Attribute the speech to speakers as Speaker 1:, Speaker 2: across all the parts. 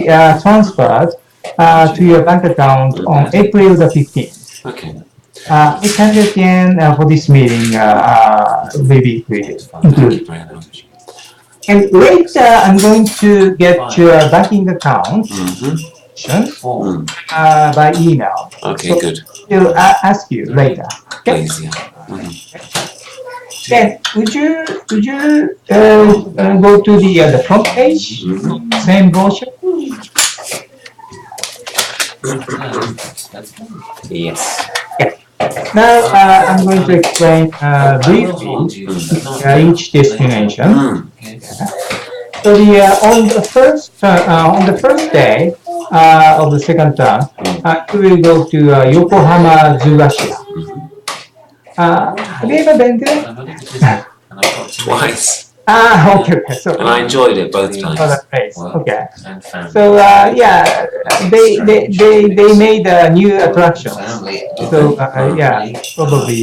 Speaker 1: transferred to your bank account on April the 15th.
Speaker 2: Okay.
Speaker 1: 800 yen for this meeting will be included.
Speaker 2: Thank you very much.
Speaker 1: And later, I'm going to get your banking account by email.
Speaker 2: Okay,
Speaker 1: so
Speaker 2: good.
Speaker 1: We'll ask you later. Okay?
Speaker 2: Please, yeah.
Speaker 1: Then, would you go to the front page? Same brochure?
Speaker 2: Yes.
Speaker 1: Now, I'm going to explain briefly each destination. So on the first day of the second term, you will go to Yokohama Zugashira. Have you ever been there?
Speaker 2: Twice.
Speaker 1: Okay. So
Speaker 2: And I enjoyed it both times.
Speaker 1: Okay. So they made new attractions. So probably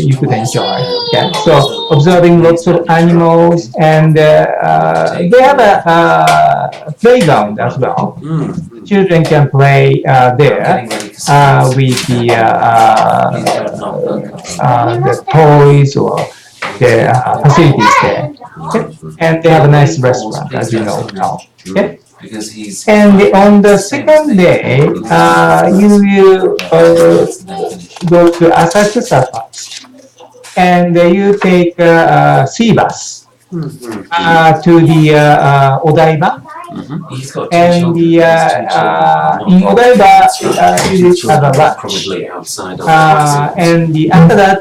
Speaker 1: you could enjoy. Okay. So observing lots of animals, and they have a playground as well. Children can play there with the toys or the facilities there. Okay? And they have a nice restaurant, as you know now. Okay? And on the second day, you will go to Asakusa first. And you take a sea bus to the Odaiba. And in Odaiba, you will have a lunch. And after that,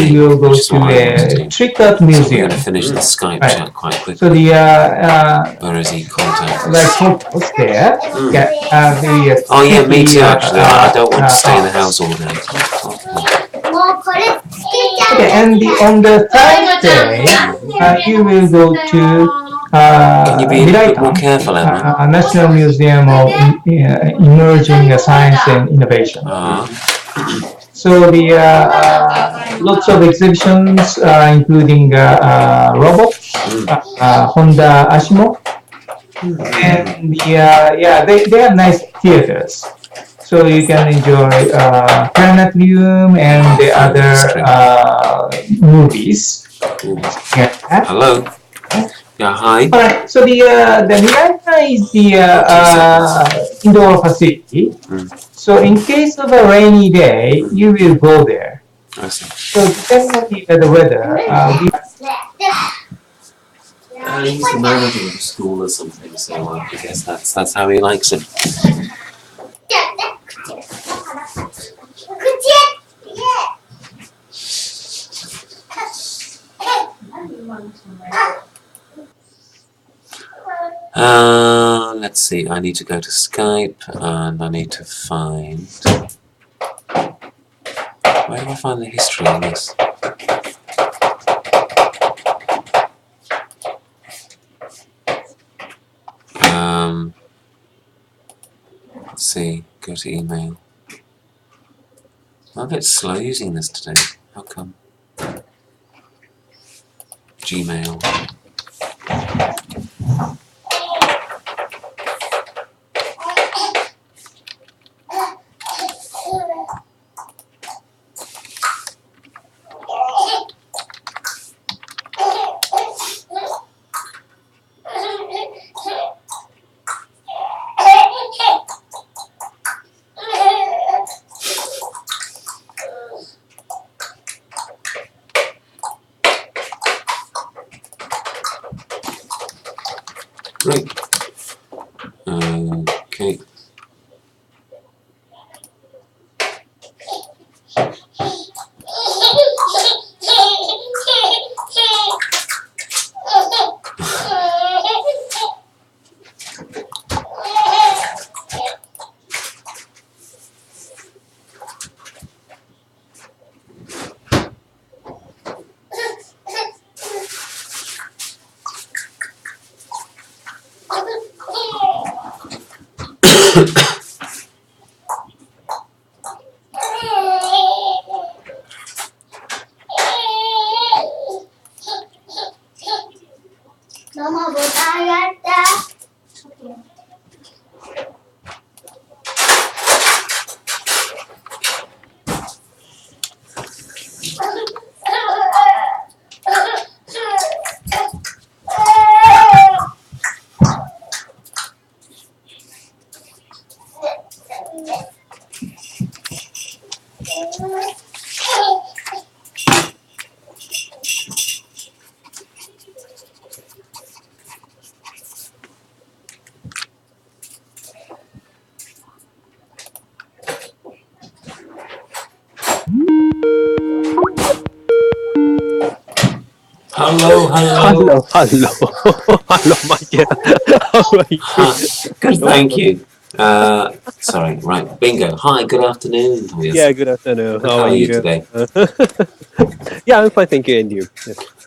Speaker 1: you will go to the Trick-Art Museum.
Speaker 2: So we're going to finish the Skype chat quite quickly.
Speaker 1: So
Speaker 2: where is he? Contact.
Speaker 1: photos there.
Speaker 2: Oh yeah, me too. Actually, I don't want to stay in the house all day.
Speaker 1: Okay, and on the third day, you will go to
Speaker 2: Can you be a bit more careful, Emma?
Speaker 1: National Museum of Emerging Science and Innovation. So the lots of exhibitions, including robots, Honda Ashimo, and they have nice theaters. So you can enjoy planetarium and the other movies.
Speaker 2: Hello. Yeah, hi.
Speaker 1: Alright, so the Miranda is the indoor facility. So in case of a rainy day, you will go there.
Speaker 2: I see.
Speaker 1: So depending on the weather,
Speaker 2: he's the manager of the school or something, so I guess that's how he likes it. Let's see, I need to go to Skype and I need to find... Where do I find the history on this? Let's see, go to email. I'm a bit slow using this today. How come? Gmail. Right. Okay. Hello, hello.
Speaker 3: Hello, hello, hello, Michael. How are you?
Speaker 2: Good,
Speaker 3: No
Speaker 2: thank
Speaker 3: problem.
Speaker 2: you. Sorry, right, bingo. Hi, good afternoon,
Speaker 3: Yeah,
Speaker 2: Tomoyasu.
Speaker 3: good afternoon.
Speaker 2: And
Speaker 3: How
Speaker 2: how
Speaker 3: are
Speaker 2: are you
Speaker 3: you?
Speaker 2: today?
Speaker 3: Yeah, I'm fine, thank you, and you?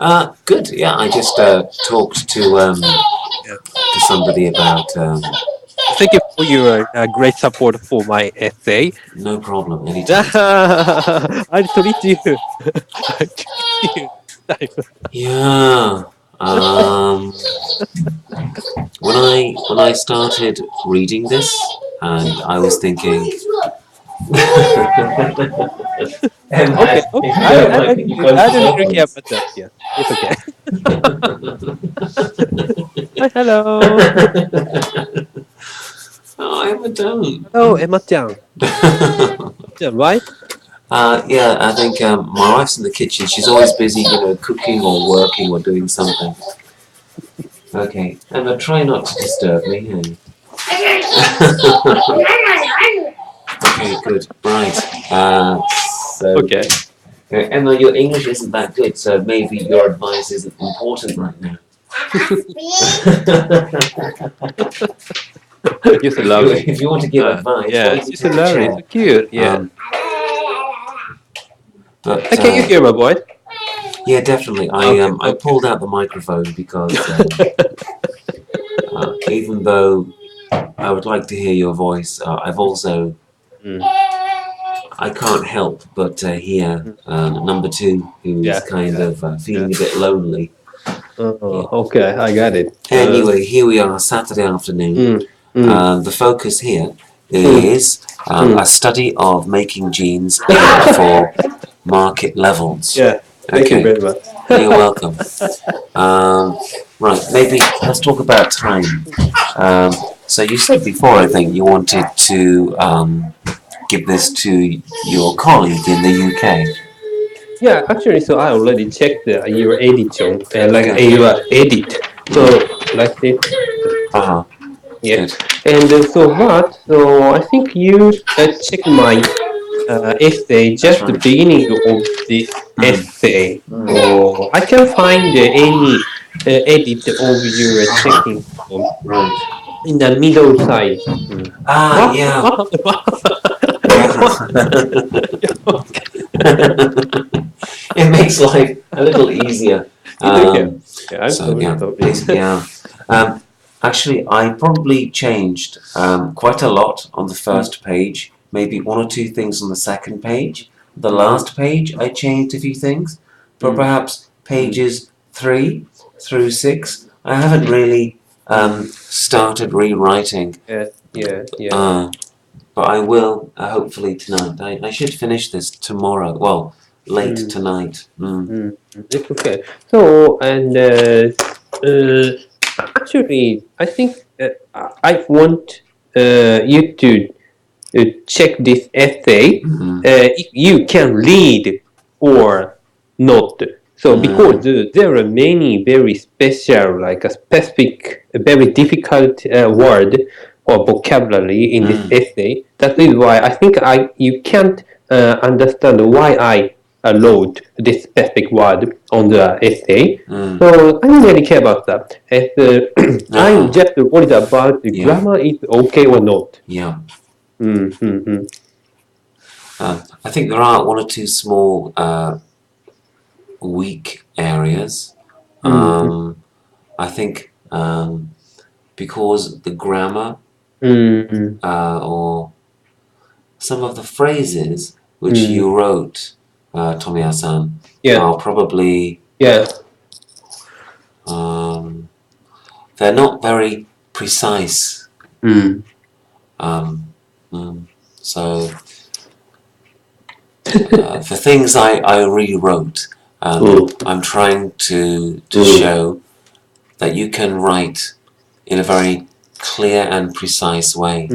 Speaker 3: Yeah.
Speaker 2: Good. Yeah, I just talked
Speaker 3: Yeah.
Speaker 2: to somebody about
Speaker 3: Thank you for your great support for my essay.
Speaker 2: no problem anytime.
Speaker 3: I'll treat you. I'll treat you.
Speaker 2: Yeah. Um, when I started reading this, and I was thinking, Emma,
Speaker 3: Okay,
Speaker 2: if
Speaker 3: okay.
Speaker 2: you don't mind, can you close
Speaker 3: I
Speaker 2: the
Speaker 3: don't
Speaker 2: door,
Speaker 3: really care
Speaker 2: please?
Speaker 3: about that. Yeah, it's okay. Hi, hello.
Speaker 2: Oh, Emma, don't.
Speaker 3: Hello, Emma-chan. Emma-chan, right?
Speaker 2: Yeah, I think my wife's in the kitchen. She's always busy, cooking or working or doing something. Okay, Emma, try not to disturb me. Okay, good. Right. So,
Speaker 3: Okay.
Speaker 2: Emma, your English isn't that good, so maybe your advice isn't important right now.
Speaker 3: You're so lovely.
Speaker 2: If you want to give advice, why
Speaker 3: Yeah,
Speaker 2: don't you
Speaker 3: she's so
Speaker 2: take a
Speaker 3: lovely,
Speaker 2: chair?
Speaker 3: so cute. Yeah.
Speaker 2: Um, but
Speaker 3: Can you hear my voice?
Speaker 2: yeah, definitely.
Speaker 3: Okay,
Speaker 2: I
Speaker 3: okay.
Speaker 2: pulled out the microphone because even though I would like to hear your voice, I've also
Speaker 3: Mm,
Speaker 2: I can't help but hear number two, who is
Speaker 3: yeah,
Speaker 2: kind of
Speaker 3: yeah.
Speaker 2: feeling a bit lonely.
Speaker 3: Okay, I got it.
Speaker 2: Anyway, here we are, Saturday afternoon.
Speaker 3: Mm, mm,
Speaker 2: The focus here
Speaker 3: mm,
Speaker 2: is
Speaker 3: mm.
Speaker 2: a study of making jeans for market levels.
Speaker 3: Yeah, thank you
Speaker 2: Okay,
Speaker 3: very much.
Speaker 2: you're welcome. Right, maybe let's talk about time. So you said before, I think, you wanted to give this to your colleague in the UK.
Speaker 3: Yeah, actually, so I already checked your edition, like
Speaker 2: Good.
Speaker 3: your edit. So, like this.
Speaker 2: Uh-huh.
Speaker 3: Yeah.
Speaker 2: Good.
Speaker 3: And so what? So I think you check my essay,
Speaker 2: That's
Speaker 3: just the
Speaker 2: right.
Speaker 3: beginning of this essay. So I can find any edit of your checking
Speaker 2: Right.
Speaker 3: in the middle side. Mm.
Speaker 2: Ah,
Speaker 3: What?
Speaker 2: yeah. It makes life a little easier.
Speaker 3: It's okay. Yeah, I'm
Speaker 2: So
Speaker 3: sorry.
Speaker 2: yeah,
Speaker 3: Sorry.
Speaker 2: yeah. Actually, I probably changed quite a lot on the first page. Maybe one or two things on the second page. The last page, I changed a few things. But perhaps pages 3 through 6, I haven't really started rewriting.
Speaker 3: Yeah, yeah, yeah.
Speaker 2: But I will hopefully tonight. I should finish this tomorrow. Well, late
Speaker 3: Mm,
Speaker 2: tonight.
Speaker 3: it's okay. So, and uh, actually, I think I want you to check this essay if you can read or not. So because there are many very special, like a specific, very difficult word or vocabulary in this essay. That is why I think you can't understand why I wrote this specific word on the essay. So I don't really care about that. I'm just worried about the
Speaker 2: Yeah.
Speaker 3: grammar is okay or not.
Speaker 2: Yeah.
Speaker 3: Mm-hmm.
Speaker 2: I think there are one or two small weak areas. I think because the grammar or some of the phrases which you wrote, Tomiya-san,
Speaker 3: Yeah,
Speaker 2: are probably
Speaker 3: yeah.
Speaker 2: they're not very precise. Um, so the things I rewrote, I'm trying to show that you can write in a very clear and precise way.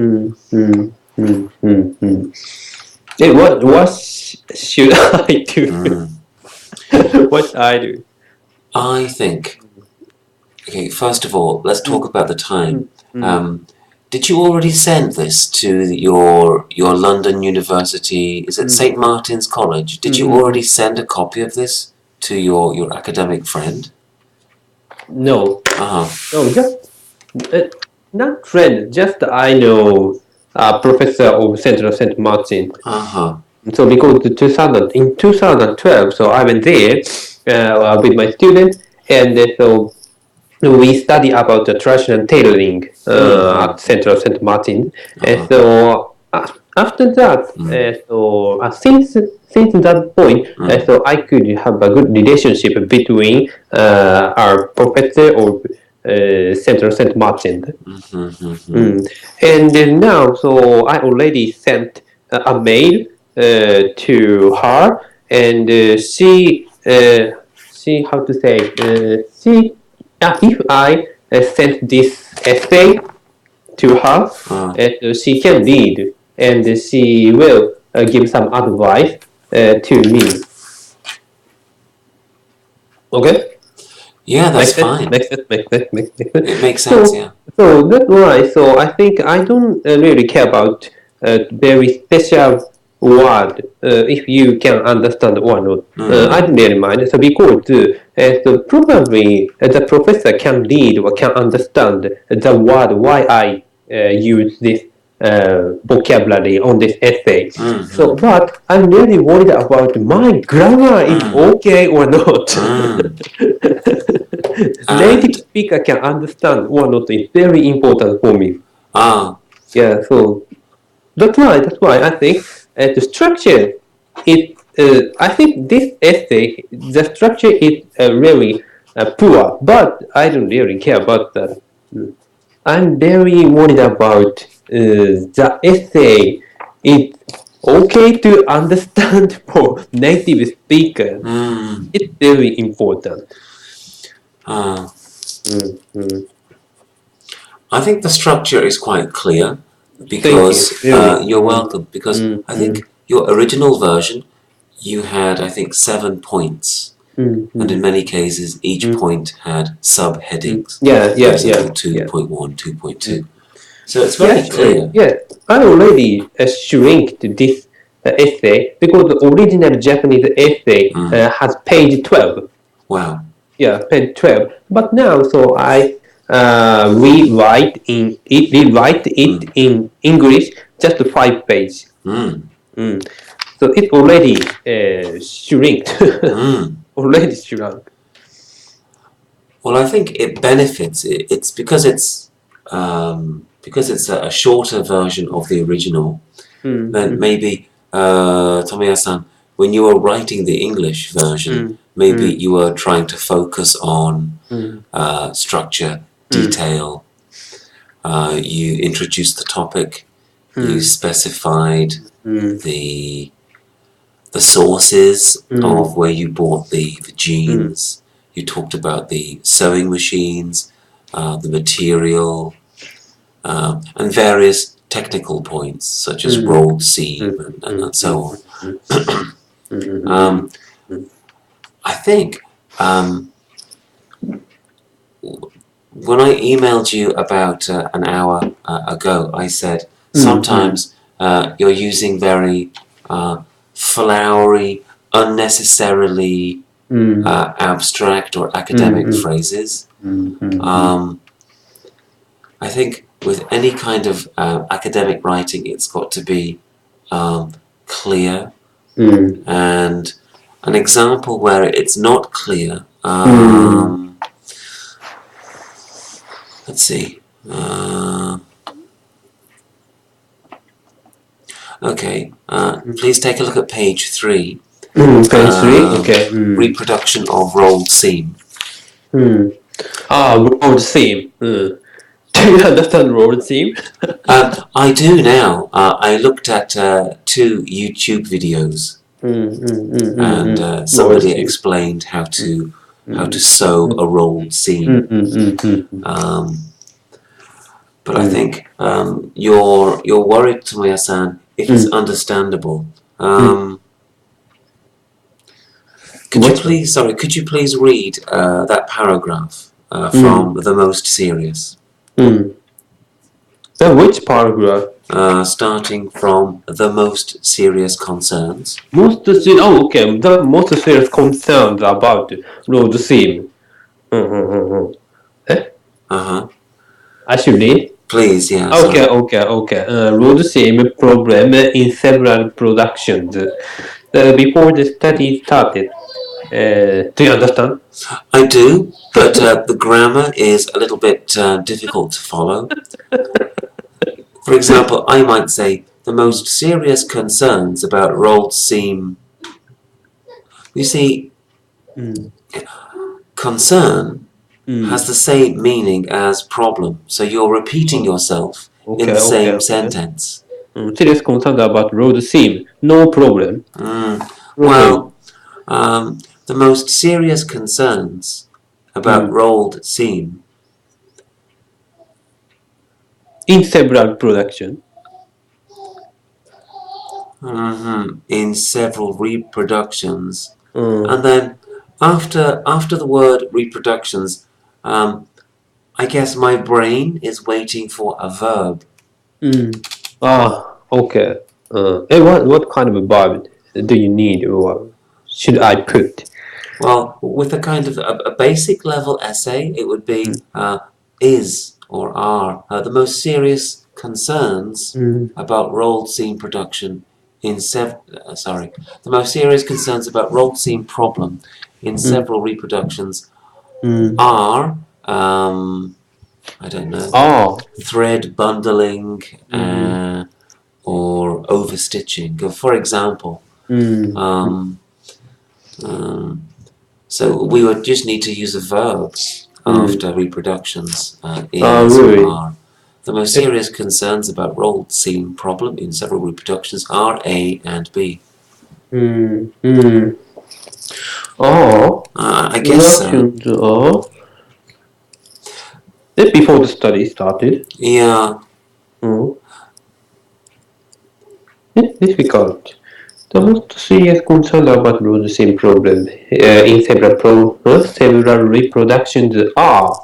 Speaker 3: Hey, what should I do? What I do?
Speaker 2: I think, okay, first of all, let's talk about the time. Did you already send this to your London University? Is it St. Martin's College? Did you already send a copy of this to your academic friend?
Speaker 3: No,
Speaker 2: Uh-huh.
Speaker 3: no, just not friend. Just I know professor of Central Saint Martin.
Speaker 2: Uh-huh.
Speaker 3: So because in 2012, so I went there with my students, and so we study about the traditional tailoring at Central Saint Martin. And so after that, since that point, so I could have a good relationship between our professor of Central Saint Martin. And then now, so I already sent a mail to her, and she how to say if I sent this essay to her, she can read, and she will give some advice to me. Okay.
Speaker 2: Yeah, that's fine.
Speaker 3: Makes sense.
Speaker 2: It makes sense, yeah.
Speaker 3: So that's why. So I think I don't really care about very special word if you can understand or not. I don't really mind. So because so probably the professor can read or can understand the word why I use this vocabulary on this essay. So, but I'm really worried about my grammar is okay or not. Native speaker can understand or not is very important for me. Yeah, so that's why I think the structure is. I think this essay, the structure is really poor, but I don't really care about that. I'm very worried about the essay. It's okay to understand for native speakers. It's very important.
Speaker 2: I think the structure is quite clear because
Speaker 3: Thank you. Really.
Speaker 2: you're welcome. Because I think your original version, you had, I think, 7 points. And in many cases, each point had subheadings.
Speaker 3: Yeah.
Speaker 2: 2.1, 2.2. So it's very clear.
Speaker 3: Yeah, I already shrinked this essay because the original Japanese essay has page 12.
Speaker 2: Wow.
Speaker 3: Yeah, page 12. But now, so I rewrite it in English, just 5 pages. So it already shrinked. Already shrunk.
Speaker 2: Well, I think it benefits. It's because it's a shorter version of the original. Then maybe Tomoya-san, when you were writing the English version, maybe you were trying to focus on structure, detail. You introduced the topic. You specified the sources of where you bought the jeans. You talked about the sewing machines, the material, and various technical points such as rolled seam and so on. I think when I emailed you about an hour ago, I said sometimes you're using very flowery, unnecessarily abstract or academic phrases. I think with any kind of academic writing, it's got to be clear. And an example where it's not clear, let's see. Okay, please take a look at page 3.
Speaker 3: Page 3, okay.
Speaker 2: Reproduction of rolled seam.
Speaker 3: Rolled seam. Do you understand rolled seam?
Speaker 2: I do now. I looked at 2 YouTube videos, and somebody explained how to sew a rolled seam. But I think you're worried, Tomoya-san. It is understandable. Could you please read that paragraph from The Most Serious?
Speaker 3: Which paragraph?
Speaker 2: Starting from The Most Serious Concerns.
Speaker 3: Okay. The most serious concerns about road seam.
Speaker 2: Uh-huh.
Speaker 3: I should read.
Speaker 2: Please, yeah.
Speaker 3: Okay,
Speaker 2: Sorry.
Speaker 3: okay. Road same problem in several productions. Before the study started. Do you understand?
Speaker 2: I do, but the grammar is a little bit difficult to follow. For example, I might say the most serious concerns about rolled seam. You see,
Speaker 3: Mm.
Speaker 2: concern has the same meaning as problem, so you're repeating
Speaker 3: Oh,
Speaker 2: yourself in the
Speaker 3: okay.
Speaker 2: same sentence.
Speaker 3: Serious concern about road seam. No problem. Problem.
Speaker 2: Well, the most serious concerns about
Speaker 3: Mm.
Speaker 2: rolled seam.
Speaker 3: In several production.
Speaker 2: In several reproductions.
Speaker 3: Mm.
Speaker 2: And then after the word reproductions, I guess my brain is waiting for a verb.
Speaker 3: Mm. Okay. What kind of a verb do you need, or should I put?
Speaker 2: Well, with a kind of a basic level essay, it would be is or are the most serious concerns
Speaker 3: Mm.
Speaker 2: about rolled seam production in the most serious concerns about rolled seam problem in
Speaker 3: Mm.
Speaker 2: several reproductions
Speaker 3: Mm.
Speaker 2: are I don't know,
Speaker 3: Oh.
Speaker 2: thread bundling
Speaker 3: Mm.
Speaker 2: or overstitching. For example,
Speaker 3: Mm.
Speaker 2: um, um, so we would just need to use a verb
Speaker 3: Mm.
Speaker 2: after reproductions, is or
Speaker 3: Really?
Speaker 2: are. The most serious concerns about rolled seam problem in several reproductions are A and B.
Speaker 3: Mm. Mm. Oh.
Speaker 2: I guess so.
Speaker 3: Productions are. Before the study started.
Speaker 2: Yeah.
Speaker 3: Mm. It's difficult. The most serious concern about the same problem in several reproductions are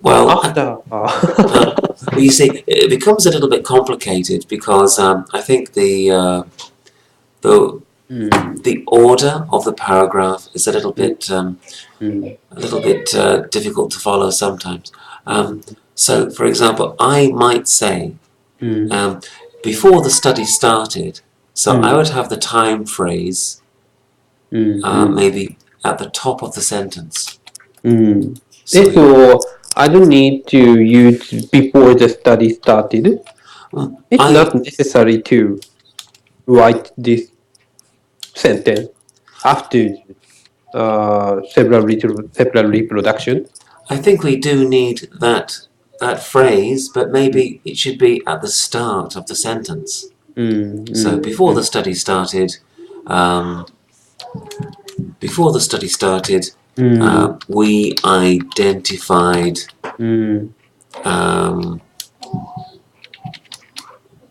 Speaker 2: Well,
Speaker 3: after.
Speaker 2: you see, it becomes a little bit complicated because I think the the order of the paragraph is a little bit difficult to follow sometimes. So, for example, I might say um, before the study started. So I would have the time phrase maybe at the top of the sentence. So
Speaker 3: So I don't need to use before the study started. It's
Speaker 2: I
Speaker 3: not necessary to write this sentence after several reproduction.
Speaker 2: I think we do need that phrase, but maybe it should be at the start of the sentence. So um, before the study started, we identified,
Speaker 3: Mm.
Speaker 2: um,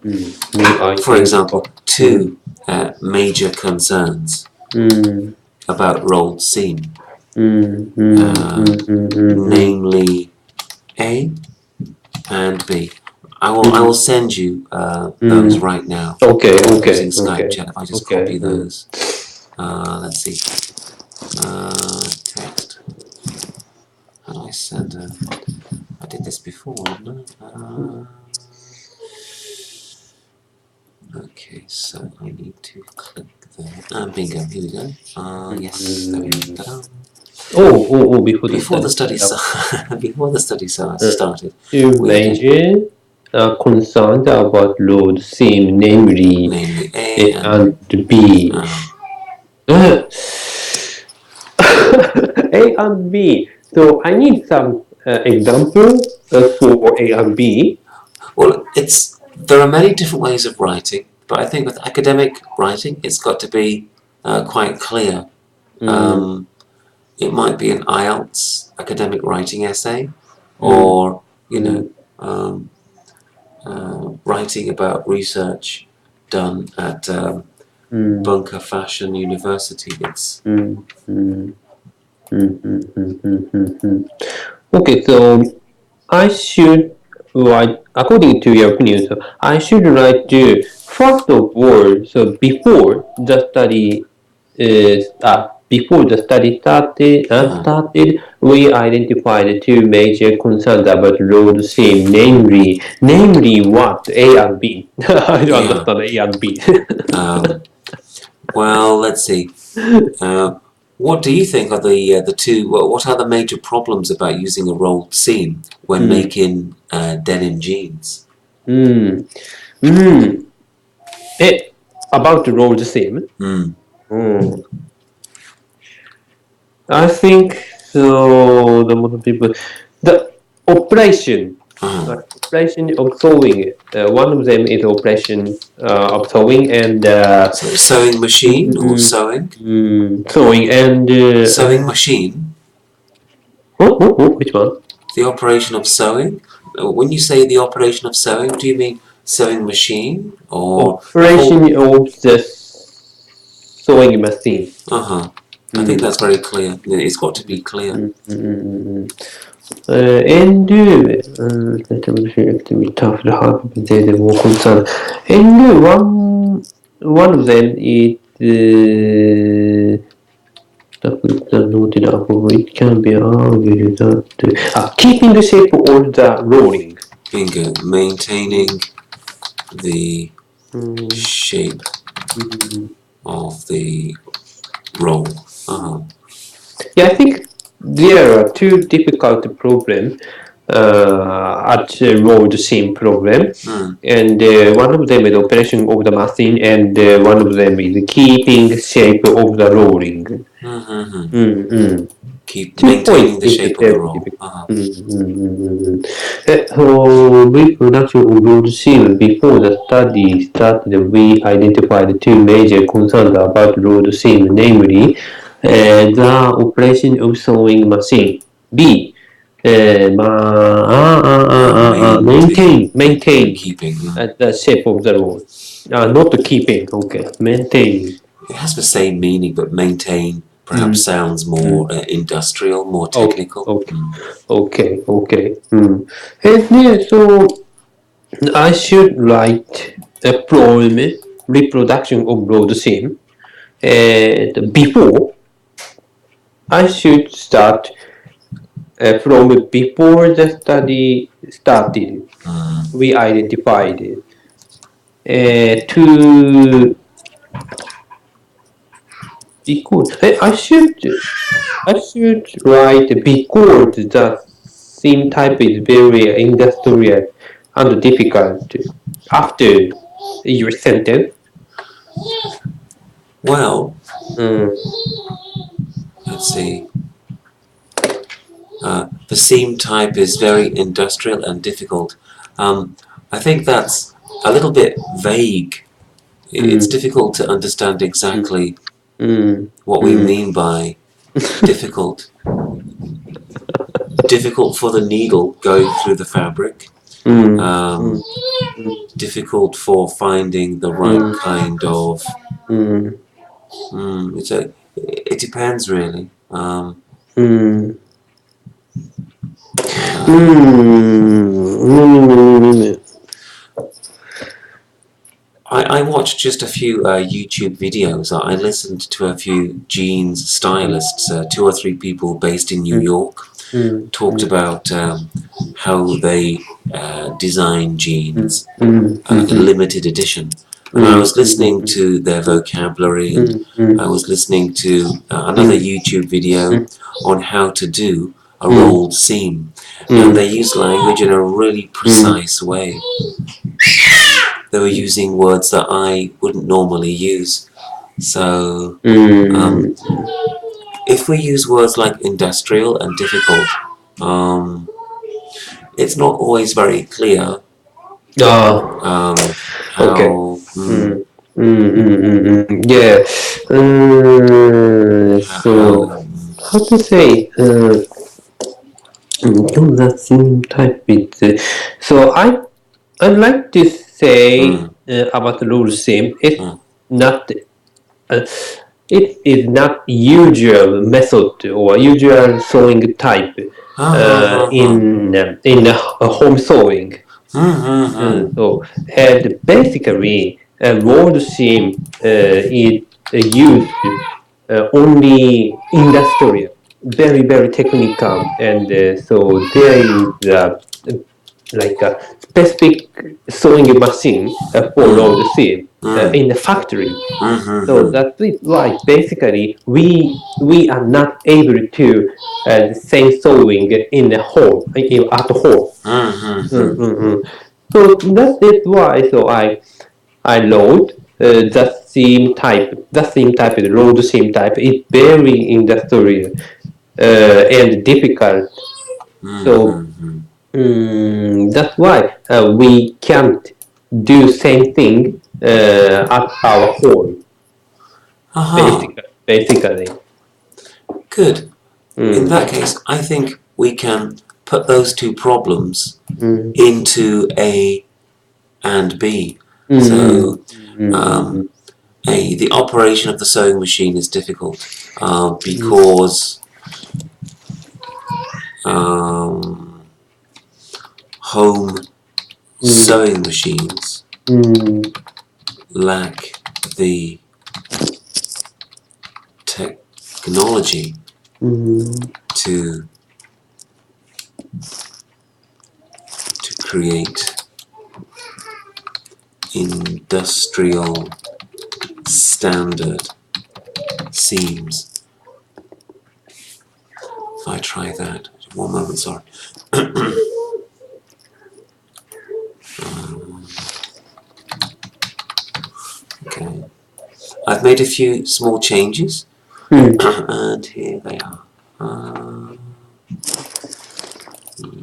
Speaker 2: for
Speaker 3: Identify.
Speaker 2: example, two major concerns
Speaker 3: Mm.
Speaker 2: about rolled seam,
Speaker 3: Mm.
Speaker 2: namely A and B. I will send you those right now using Skype chat. If I just copy those, let's see, text. How do I send a? I did this before, didn't I? Okay, so I need to click there. Bingo, here we go. Yes, there we go. Ta-da.
Speaker 3: Before the
Speaker 2: Before the
Speaker 3: study.
Speaker 2: study before the study started,
Speaker 3: Two
Speaker 2: we did
Speaker 3: major concerned about load same, namely
Speaker 2: namely A
Speaker 3: A
Speaker 2: and
Speaker 3: and B. Uh, A and B. So I need some example for A and B.
Speaker 2: well, there are many different ways of writing, but I think with academic writing, it's got to be quite clear. It might be an IELTS academic writing essay, or writing about research done at Bunker Fashion University. It's
Speaker 3: Okay, so I should write, according to your opinion, so I should write first of all, so before the study start. before the study started, we identified two major concerns about road seam, namely what? A and B. I don't
Speaker 2: Yeah.
Speaker 3: understand A and B.
Speaker 2: Well, let's see. What do you think are the two? What are the major problems about using a rolled seam when making denim jeans?
Speaker 3: Mm. Mm. About the road seam.
Speaker 2: Mm.
Speaker 3: Mm. I think so. The most people, the operation, operation of sewing. One of them is operation of sewing and
Speaker 2: So sewing machine or sewing?
Speaker 3: sewing and
Speaker 2: Sewing machine.
Speaker 3: which one?
Speaker 2: The operation of sewing. When you say the operation of sewing, do you mean sewing machine or
Speaker 3: Operation of the sewing machine.
Speaker 2: I think that's very clear. It's got to be clear.
Speaker 3: And let me talk to how they were concerned. And one of them is noted above. It can be argued that keeping the shape of the rolling.
Speaker 2: Bingo. Maintaining the shape of the roll.
Speaker 3: Yeah, I think there are two difficult problems at road seam problem, and one of them is operation of the machine, and one of them is keeping shape of the rolling.
Speaker 2: Keep
Speaker 3: 2 points
Speaker 2: maintaining the
Speaker 3: is
Speaker 2: shape of the
Speaker 3: very
Speaker 2: roll.
Speaker 3: difficult. So reproduction of road seam before the study started, we identified two major concerns about road seam, namely the operation of sewing machine. B. Maintain
Speaker 2: Keeping.
Speaker 3: the shape of the road. Not keeping, okay, maintaining.
Speaker 2: It has the same meaning, but maintain perhaps sounds more industrial, more technical.
Speaker 3: Okay. And yeah, so I should write a poem, reproduction of road seam, and before I should start from before the study started. We identified to because I should write because the same type is very industrial and difficult after your sentence.
Speaker 2: Well, let's see. The seam type is very industrial and difficult. I think that's a little bit vague. It's difficult to understand exactly what we mean by difficult. Difficult for the needle going through the fabric. Difficult for finding the right kind of. It depends really. I watched just a few YouTube videos. I listened to a few jeans stylists, 2 or 3 people based in New York, talked about how they design jeans, like a limited edition. And I was listening to their vocabulary, and I was listening to another YouTube video on how to do a rolled seam. And they use language in a really precise way. They were using words that I wouldn't normally use. So, if we use words like industrial and difficult, it's not always very clear how.
Speaker 3: Okay. Yeah. So how to say? The same type is. So I'd like to say about the rule same. It's not. It is not usual method or usual sewing type in home sewing. So and basically, a rolled seam is used only industrial, very very technical, and so there is like a specific sewing machine for road seam in the factory. So that's why basically we are not able to say sewing in the home at home. So that's why I load the theme type, the load theme type is very industrial and difficult. So that's why we can't do same thing at our home.
Speaker 2: Aha.
Speaker 3: Basically.
Speaker 2: Good. In
Speaker 3: Mm.
Speaker 2: that case, I think we can put those two problems
Speaker 3: Mm.
Speaker 2: into A and B.
Speaker 3: Mm.
Speaker 2: So,
Speaker 3: Mm.
Speaker 2: the operation of the sewing machine is difficult because home sewing machines lack the technology to create industrial standard seams. If I try that, one moment, sorry. Okay, I've made a few small changes, and here they are.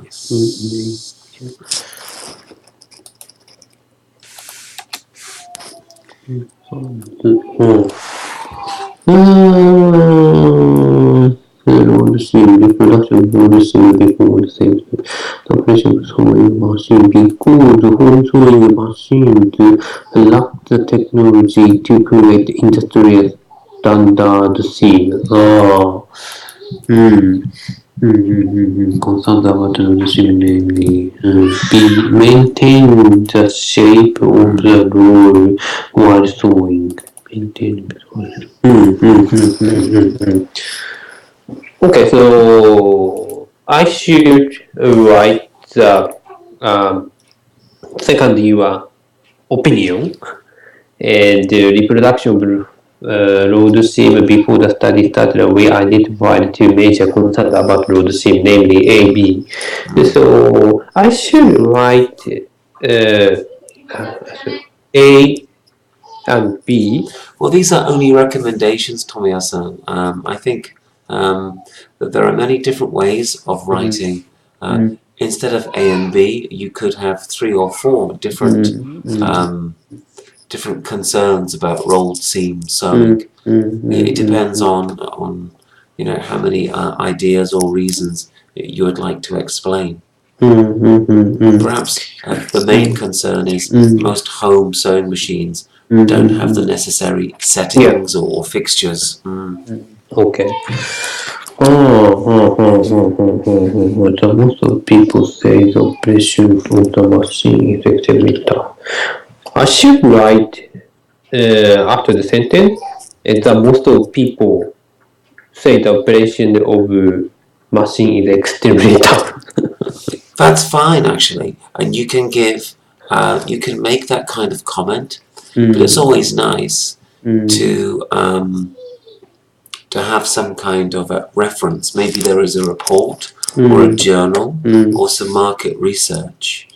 Speaker 2: Yes.
Speaker 3: Road reproduction road before the same the operation of sewing machine because the home sewing machine lack the technology to create industrial standard seam. Concerned about the seam namely be maintain the shape of the roll while sewing. Maintain. Okay, so I should write the second your opinion and the reproduction of road seam before the study started. We identified two major concerns about road seam, namely A, B. So I should write uh, A and B.
Speaker 2: Well, these are only recommendations, Tomiya-san. I think that there are many different ways of writing. Instead of A and B, you could have 3 or 4 different different concerns about rolled seam sewing. It depends on how many ideas or reasons you would like to explain. Perhaps the main concern is most home sewing machines don't have the necessary settings or fixtures.
Speaker 3: Okay. Most of people say the operation of the machine is extremely tough. I should write after the sentence that most of people say the operation of machine is extremely tough.
Speaker 2: That's fine, actually, and you can you can make that kind of comment, but it's always nice to have some kind of a reference. Maybe there is a report or a journal or some market research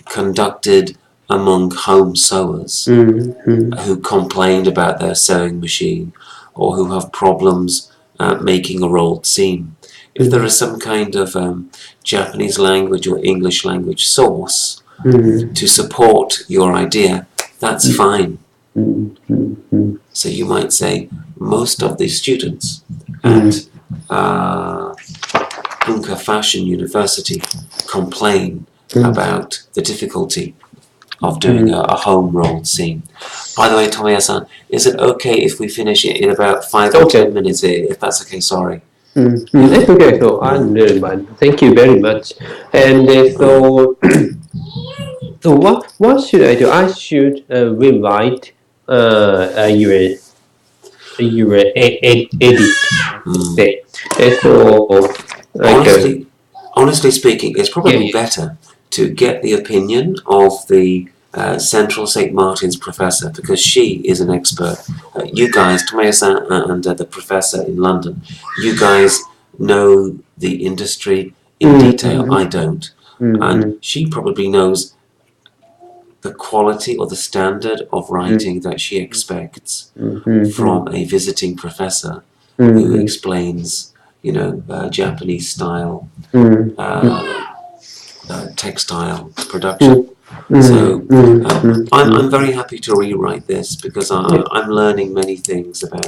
Speaker 2: conducted among home sewers who complained about their sewing machine or who have problems making a rolled seam. If there is some kind of Japanese language or English language source to support your idea, that's fine. So you might say most of the students at Bunka Fashion University complain about the difficulty of doing a home rolled seam. By the way, Tomiya-san, is it okay if we finish it in about 5 or 10 minutes, if that's okay? Sorry.
Speaker 3: It's okay, so I'm really mind. Thank you very much. And so what should I do? I should rewrite your edit.
Speaker 2: Mm.
Speaker 3: Say. So, like,
Speaker 2: Honestly speaking, it's probably
Speaker 3: yeah.
Speaker 2: better to get the opinion of the Central St. Martin's professor because she is an expert. You guys, Tomoya-san and the professor in London, you guys know the industry in detail. I don't. And she probably knows the quality or the standard of writing that she expects from a visiting professor who explains, Japanese style textile production. So I'm very happy to rewrite this because I'm learning many things about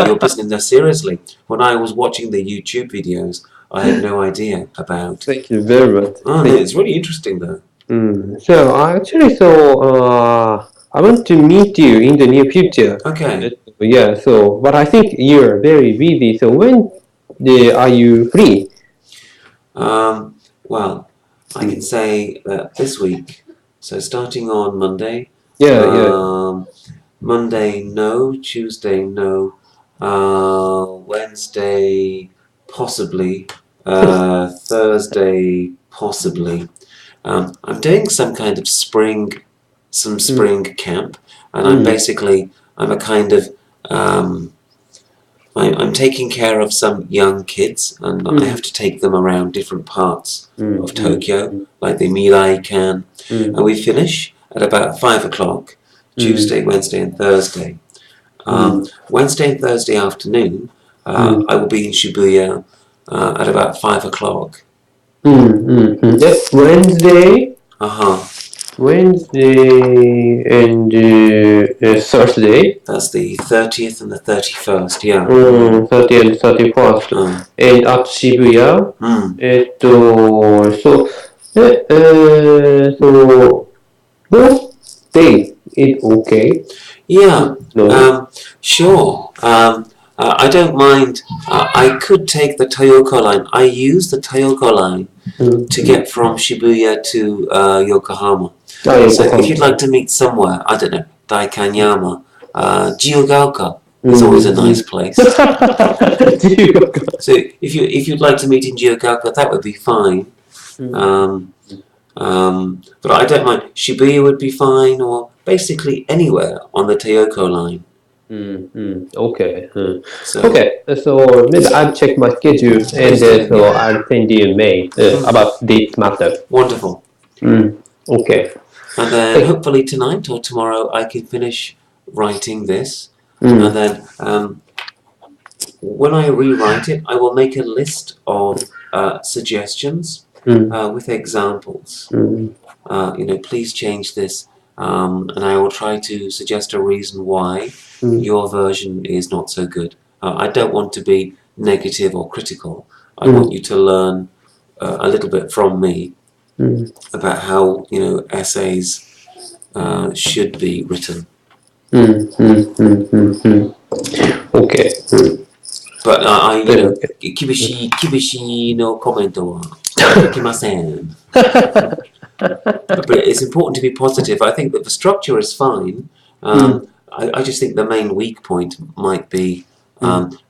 Speaker 2: your business. No, seriously, when I was watching the YouTube videos, I had no idea about.
Speaker 3: Thank you very much.
Speaker 2: Oh, no, it's really interesting though.
Speaker 3: So actually, I want to meet you in the near future.
Speaker 2: Okay.
Speaker 3: Yeah. So, but I think you're very busy. So when are you free?
Speaker 2: Well, I can say that this week. So starting on Monday.
Speaker 3: Yeah. Yeah.
Speaker 2: Monday, no. Tuesday, no. Wednesday, possibly. Thursday, possibly. I'm doing some kind of spring camp, and I'm a kind of I'm taking care of some young kids, and I have to take them around different parts of Tokyo, like the Mirai Can, and we finish at about 5 o'clock, Tuesday, Wednesday, and Thursday. Wednesday and Thursday afternoon, I will be in Shibuya at about 5 o'clock.
Speaker 3: That's Wednesday. Wednesday and Thursday.
Speaker 2: That's the 30th and the 31st, yeah.
Speaker 3: 30 and 31st. And at Shibuya. So both days is okay.
Speaker 2: Yeah.
Speaker 3: No.
Speaker 2: Sure. I don't mind. I could take the Toyoko line. I use the Toyoko line to get from Shibuya to Yokohama. So if you'd like to meet somewhere, I don't know, Daikanyama, Jiyogaoka is always a nice place. So if you'd like to meet in Jiyogaoka, that would be fine. But I don't mind. Shibuya would be fine, or basically anywhere on the Toyoko line.
Speaker 3: Okay. Okay. So maybe I'll check my schedule and so I'll send you a mail about this matter.
Speaker 2: Wonderful.
Speaker 3: Okay.
Speaker 2: And then hopefully tonight or tomorrow I can finish writing this. And then when I rewrite it, I will make a list of suggestions with examples. Please change this. And I will try to suggest a reason why your version is not so good. I don't want to be negative or critical. I want you to learn a little bit from me about how essays should be written.
Speaker 3: Okay.
Speaker 2: But kibishi no comment wa dekimasen. But it's important to be positive. I think that the structure is fine. I just think the main weak point might be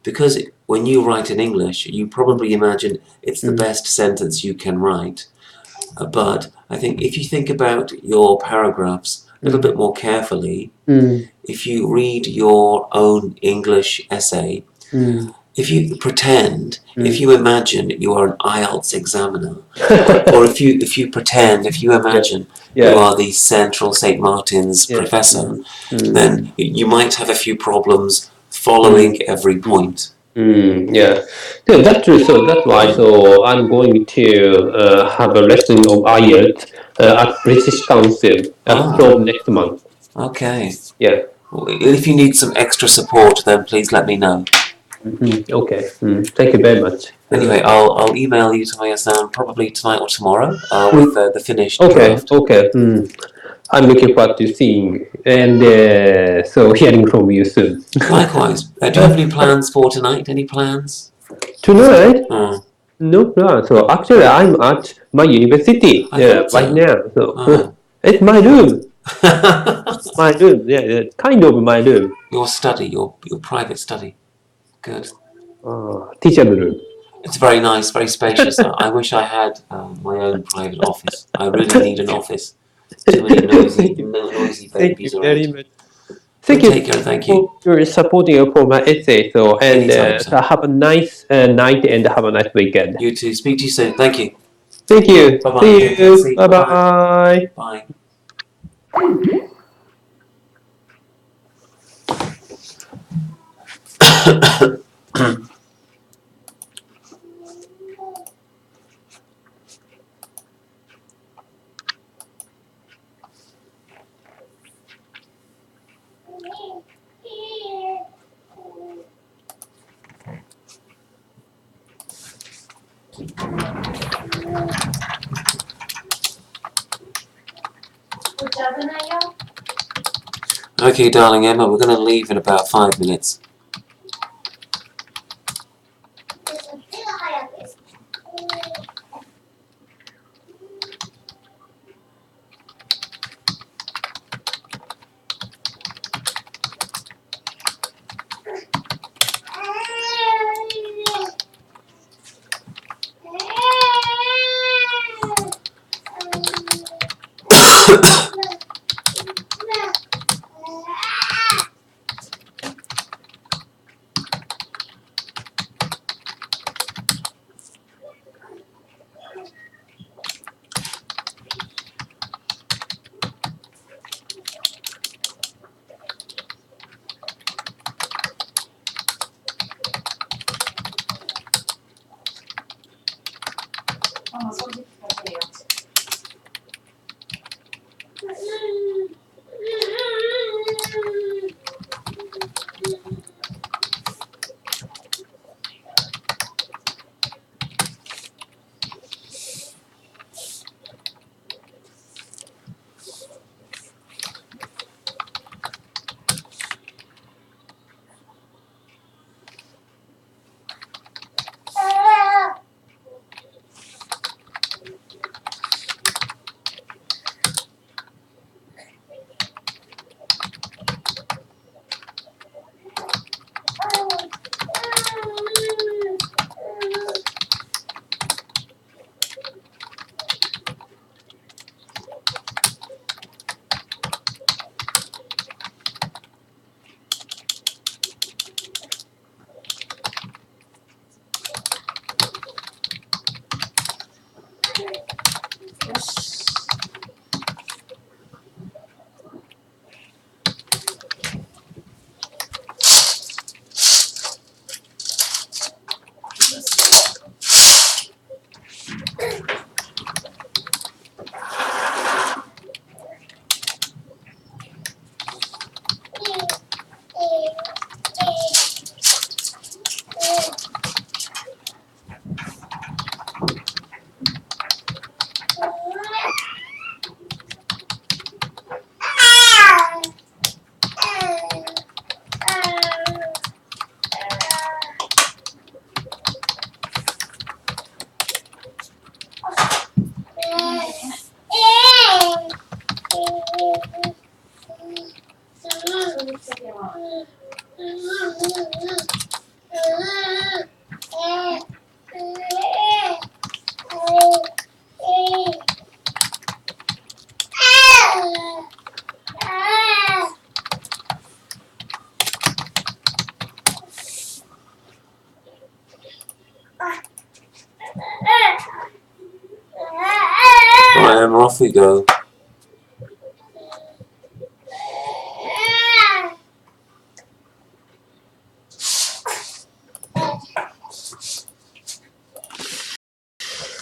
Speaker 2: because when you write in English, you probably imagine it's the best sentence you can write. But I think if you think about your paragraphs a little bit more carefully, if you read your own English essay, if you pretend, if you imagine you are an IELTS examiner, or if you imagine you are the Central St. Martin's professor, then you might have a few problems following every point.
Speaker 3: Yeah, that's true. So that's why. So I'm going to have a lesson of IELTS at British Council from next month.
Speaker 2: Okay.
Speaker 3: Yeah.
Speaker 2: If you need some extra support, then please let me know.
Speaker 3: Okay. Thank you very much.
Speaker 2: Anyway, I'll email you, Tomoya-san, probably tonight or tomorrow with the finished draft.
Speaker 3: Okay. I'm looking forward to seeing and so hearing from you soon.
Speaker 2: Likewise. Do you have any plans for tonight? Any plans?
Speaker 3: Tonight? No plans. So actually, I'm at my university right now. So it's my room. My room, yeah, kind of my room.
Speaker 2: Your study, your private study. Good.
Speaker 3: Teacher room.
Speaker 2: It's very nice, very spacious. I wish I had my own private office. I really need an office. Too many noisy
Speaker 3: Thank you
Speaker 2: babies
Speaker 3: very
Speaker 2: around.
Speaker 3: much.
Speaker 2: You
Speaker 3: Thank you
Speaker 2: take care. Thank you.
Speaker 3: for your supporting for my essay. So and
Speaker 2: Anytime, sir.
Speaker 3: so have a nice night and have a nice weekend.
Speaker 2: You too. Speak to you soon. Thank you.
Speaker 3: Thank you.
Speaker 2: Bye bye.
Speaker 3: See you. Bye
Speaker 2: Bye.
Speaker 3: bye.
Speaker 2: Bye. Okay, darling Emma, we're going to leave in about 5 minutes. Alright, Emma, off we go.